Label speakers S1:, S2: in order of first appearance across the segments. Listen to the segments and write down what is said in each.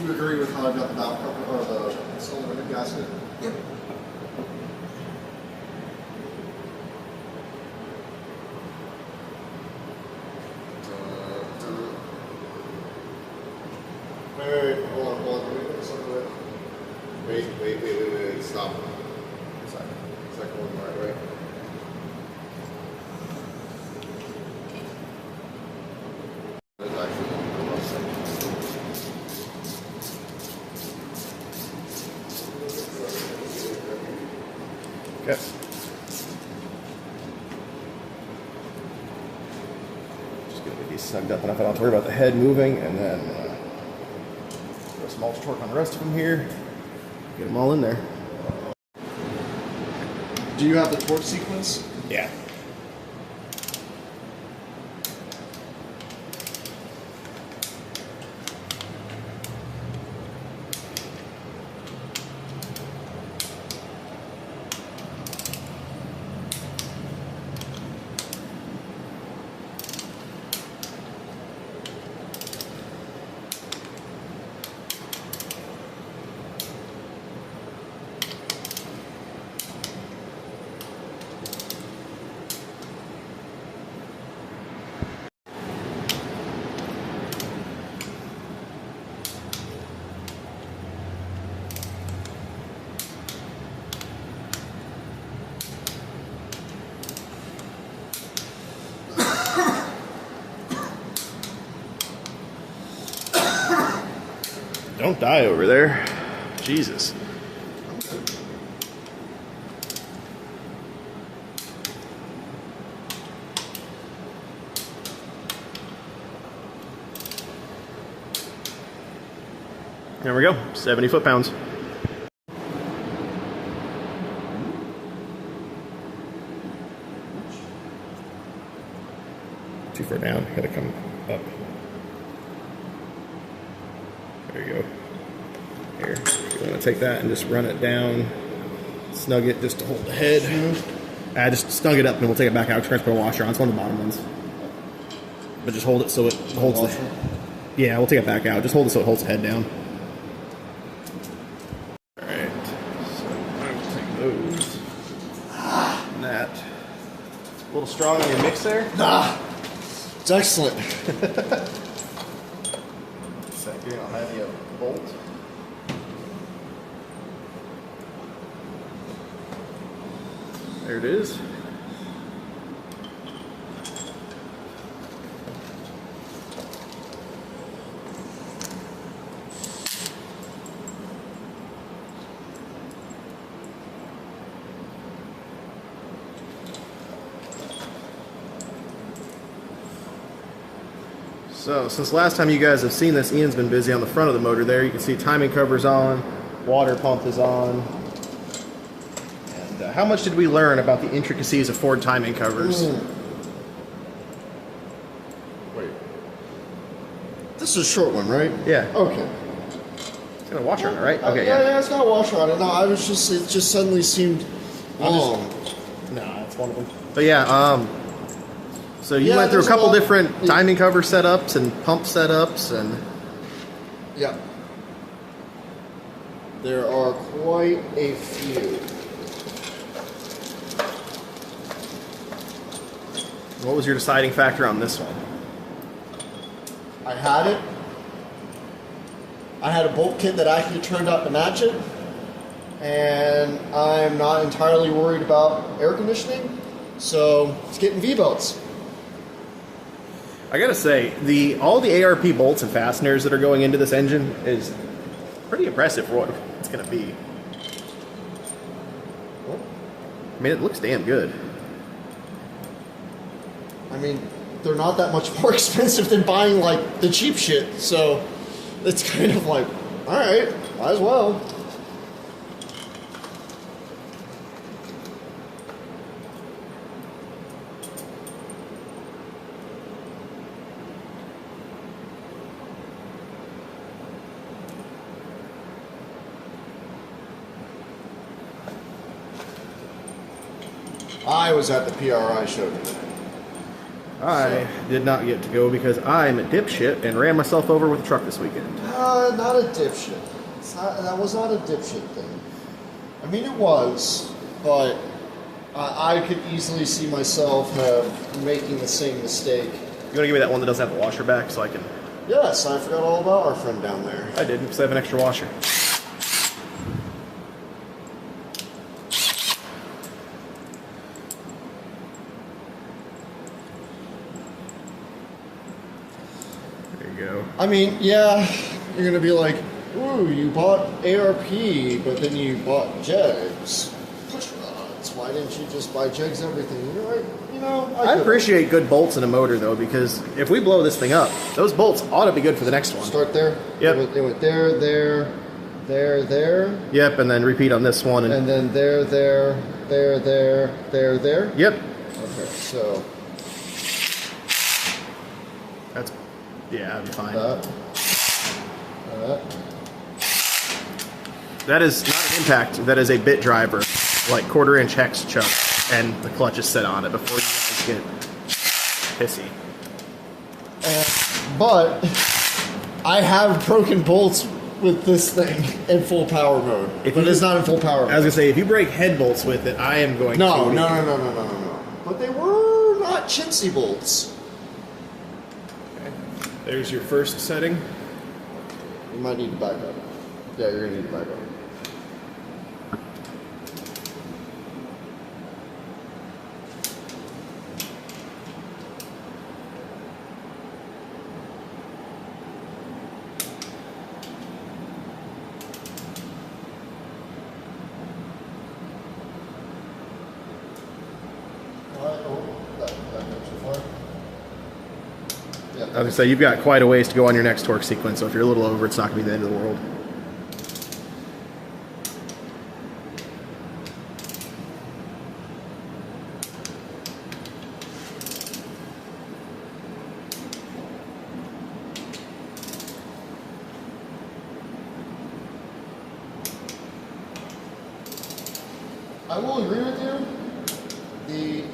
S1: Do you agree with how I've got the valve cover or the cylinder gasket?
S2: Yep.
S1: Wait, hold on. Let me put something with. Wait, stop. Second one, right? There's actually one more second.
S2: Okay. Just gonna get these snugged up enough I don't have to worry about the head moving, and then throw some ultra torque on the rest of them here. Get them all in there.
S1: Do you have the torque sequence?
S2: Yeah. Don't die over there. Jesus. There we go, 70 foot-pounds. Too far down, gotta come up. There you go. Here, you want to take that and just run it down, snug it just to hold the head. Just snug it up and we'll take it back out. Try to put a washer on. It's one of the bottom ones. But just hold it so it holds the... Yeah, we'll take it back out. Just hold it so it holds the head down. Alright, so I will take those. And that. A little strong on your mix there?
S1: It's excellent.
S2: Second, I'll have you a bolt. There it is. So, since last time you guys have seen this, Ian's been busy on the front of the motor there. You can see timing cover's on, water pump is on. And how much did we learn about the intricacies of Ford timing covers?
S1: Wait. This is a short one, right?
S2: Yeah.
S1: Okay.
S2: It's got a washer on it, right? Okay,
S1: yeah, it's got a washer on it. No, it just suddenly seemed long.
S2: No, it's one of them. But yeah, so you went through a couple different timing cover setups and pump setups and...
S1: Yeah. There are quite a few.
S2: What was your deciding factor on this one?
S1: I had it. I had a bolt kit that actually turned out to match it. And I'm not entirely worried about air conditioning. So it's getting V-belts.
S2: I gotta say, all the ARP bolts and fasteners that are going into this engine is pretty impressive for what it's gonna be. I mean, it looks damn good.
S1: I mean, they're not that much more expensive than buying like the cheap shit, so it's kind of like, all right, might as well. I was at the PRI show today.
S2: I did not get to go because I'm a dipshit and ran myself over with a truck this weekend.
S1: Not a dipshit. That was not a dipshit thing. I mean, it was, but I could easily see myself making the same mistake.
S2: You want to give me that one that doesn't have the washer back so I can...
S1: Yes, I forgot all about our friend down there.
S2: I did, because I have an extra washer. There you go.
S1: I mean, yeah, you're going to be like, ooh, you bought ARP, but then you bought jegs. Push rods. Why didn't you just buy jegs everything? You're like, you know,
S2: I appreciate good bolts in a motor, though, because if we blow this thing up, those bolts ought to be good for the next one.
S1: Start there?
S2: Yep.
S1: They went there, there, there.
S2: Yep, and then repeat on this one.
S1: And then there, there.
S2: Yep.
S1: Okay, so...
S2: That's... Yeah, that'd be fine. That is not an impact. That is a bit driver, like 1/4 inch hex chuck, and the clutch is set on it before you guys get pissy.
S1: But I have broken bolts with this thing in full power mode. But it's not in full power mode.
S2: I was gonna say, if you break head bolts with it, I am going to.
S1: No. But they were not chintzy bolts.
S2: Okay. There's your first setting.
S1: You might need to back up. Yeah, you're gonna need to back up.
S2: I was gonna say, you've got quite a ways to go on your next torque sequence, so if you're a little over, it's not gonna be the end of the world.
S1: I will agree with you. The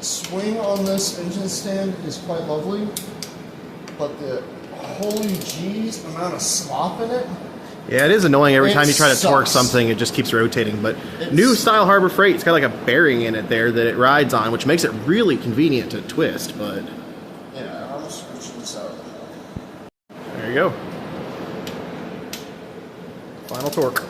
S1: swing on this engine stand is quite lovely, but the holy jeez amount of slop in it.
S2: Yeah, it is annoying every time you try to torque
S1: sucks.
S2: something, it just keeps rotating. But new style Harbor Freight, it's got like a bearing in it there that it rides on, which makes it really convenient to twist, but...
S1: Yeah, I'm just switching this out.
S2: There you go. Final torque.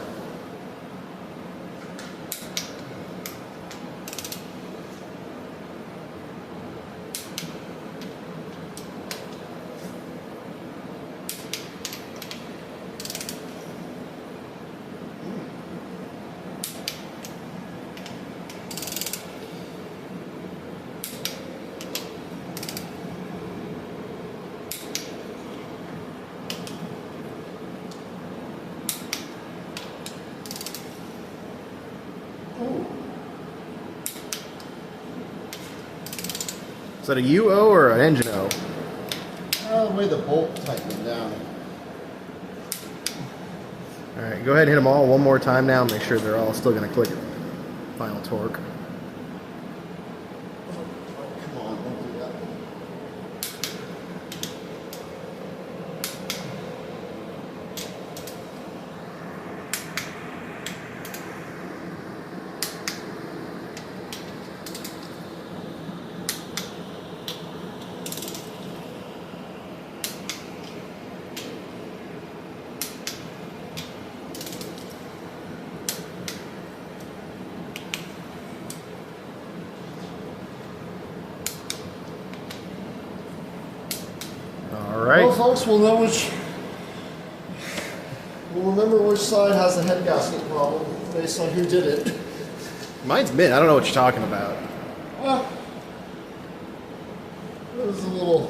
S2: Is that a UO or an engine O?
S1: The way the bolt tightened down.
S2: Alright, go ahead and hit them all one more time now. Make sure they're all still going to click it. Final torque.
S1: Come on, don't do that.
S2: Alright.
S1: Well, folks, we'll remember which side has the head gasket problem based on who did it.
S2: Mine's mint. I don't know what you're talking about.
S1: Well, it was a little.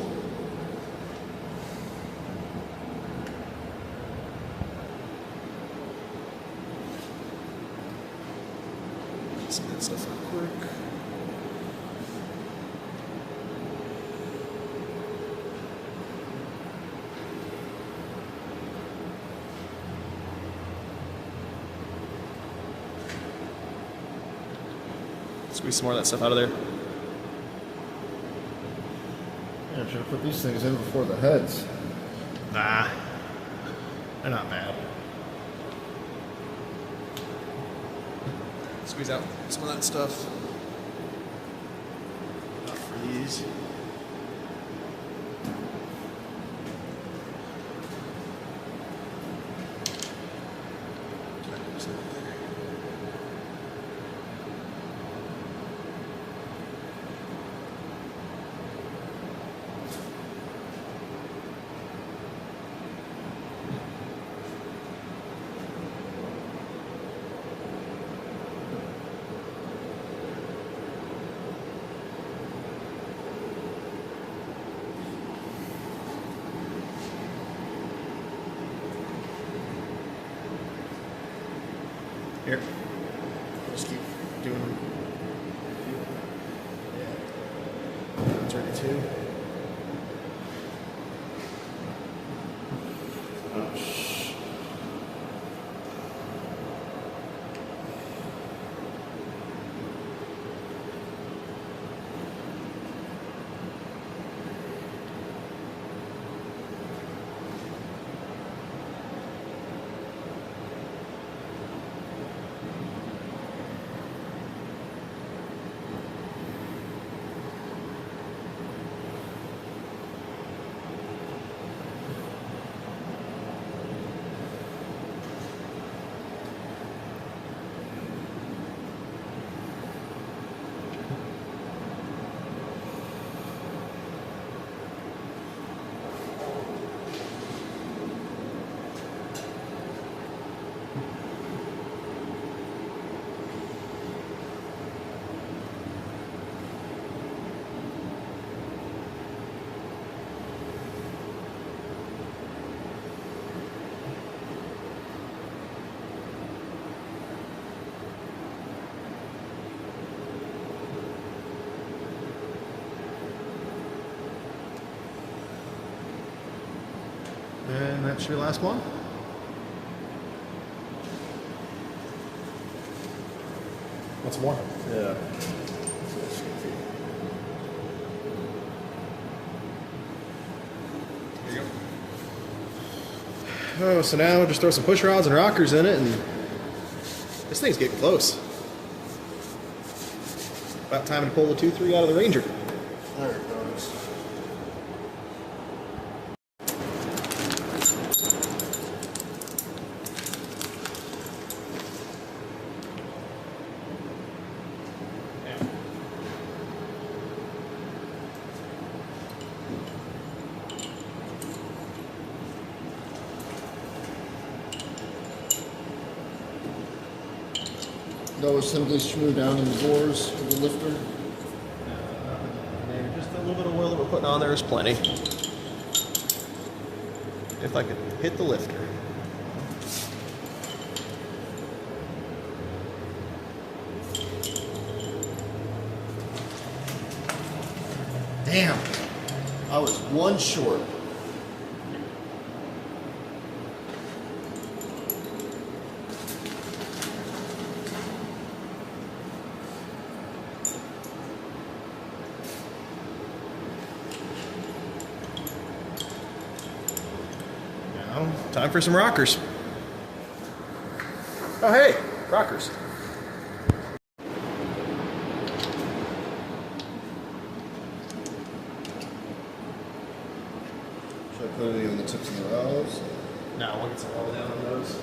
S2: Some of that stuff real quick. Squeeze some more of that stuff out of there.
S1: Should have put these things in before the heads.
S2: Nah, they're not bad. Squeeze out some of that stuff. Not for these. Here. Just keep doing them. Yeah. That's ready too. Oh, shh. And that's your last one. Want some more?
S1: Yeah.
S2: Here you go. Oh, so now just throw some push rods and rockers in it, and this thing's getting close. About time to pull the 2-3 out of the Ranger.
S1: There it goes. That was simply screw down in the bores of the lifter.
S2: Just a little bit of oil that we're putting on there is plenty. If I could hit the lifter.
S1: Damn. I was one short.
S2: Now, time for some rockers. Oh, hey, rockers.
S1: Should I put any on the tips of the valves?
S2: Now we'll get some oil down on those.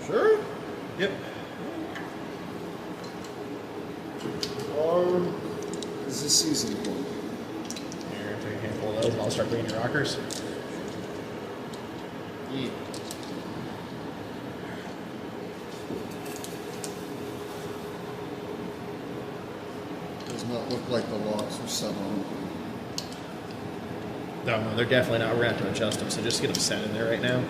S1: Sure.
S2: Yep.
S1: Or is this season point?
S2: Here, take a handful of those and I'll start bringing your rockers.
S1: Yeah. Does not look like the locks are set on.
S2: No, they're definitely not. We're going to have to adjust them, so just get them set in there right now.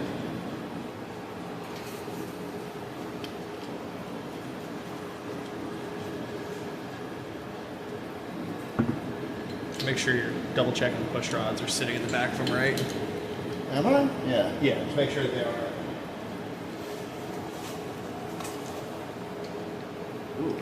S2: Make sure you're double checking the push rods are sitting in the back from right.
S1: Am I? Yeah.
S2: Yeah, just make sure that they are.
S1: Ooh.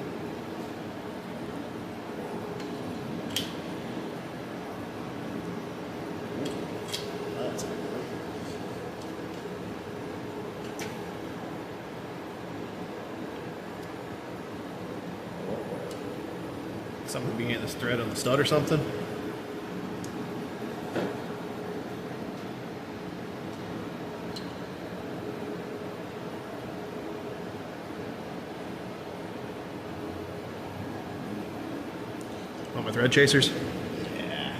S2: Something began this thread on the stud or something. Want my thread chasers? Yeah.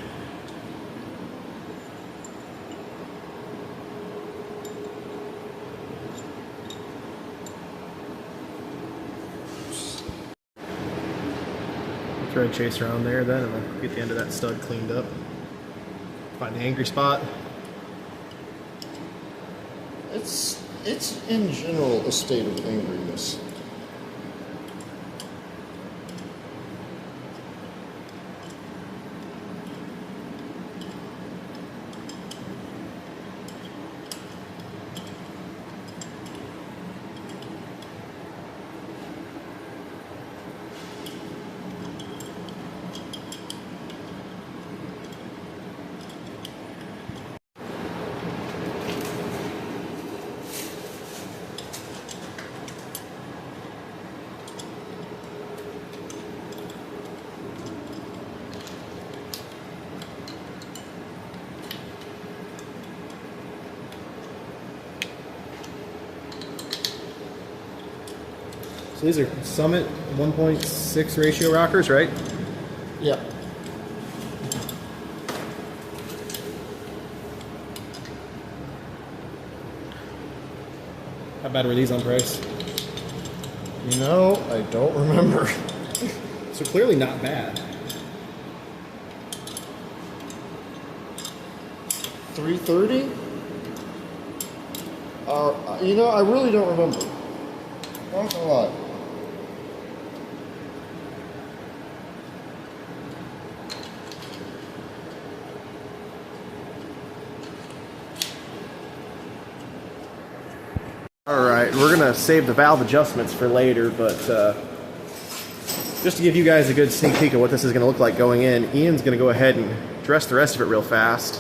S2: Thread chaser on there then, and we'll get the end of that stud cleaned up. Find the angry spot.
S1: It's in general a state of angriness.
S2: So these are Summit 1.6 ratio rockers, right?
S1: Yeah.
S2: How bad were these on price?
S1: You know, I don't remember.
S2: So clearly not bad.
S1: 330? You know, I really don't remember. Not a lot.
S2: Alright, we're going to save the valve adjustments for later, but just to give you guys a good sneak peek of what this is going to look like going in, Ian's going to go ahead and dress the rest of it real fast.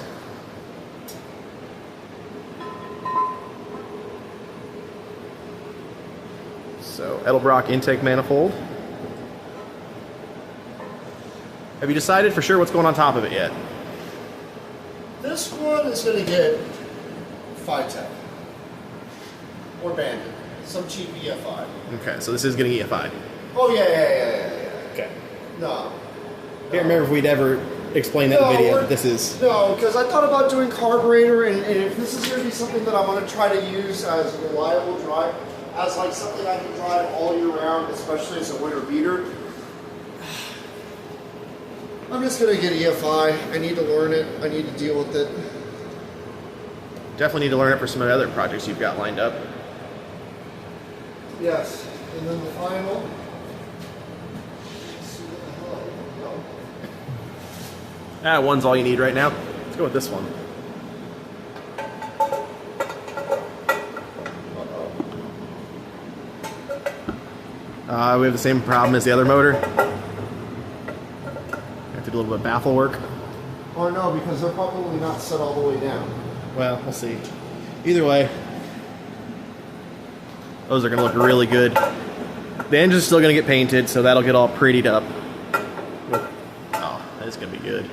S2: So, Edelbrock intake manifold. Have you decided for sure what's going on top of it yet?
S1: This one is going to get 510. Or Bandit. Some cheap EFI.
S2: Okay, so this is getting EFI.
S1: Oh, yeah.
S2: Okay.
S1: No.
S2: Can't remember if we'd ever explained that in the video, but this is...
S1: No, because I thought about doing carburetor, and if this is going to be something that I'm going to try to use as a reliable drive, as like something I can drive all year round, especially as a winter beater, I'm just going to get EFI. I need to learn it. I need to deal with it.
S2: Definitely need to learn it for some of the other projects you've got lined up.
S1: Yes. And then the final. Let's see what the hell I want to know.
S2: One's all you need right now. Let's go with this one. We have the same problem as the other motor. Have to do a little bit of baffle work.
S1: Or no, because they're probably not set all the way down.
S2: Well, we'll see. Either way, those are going to look really good. The engine's still going to get painted, so that'll get all prettied up. Oh, that's going to be good.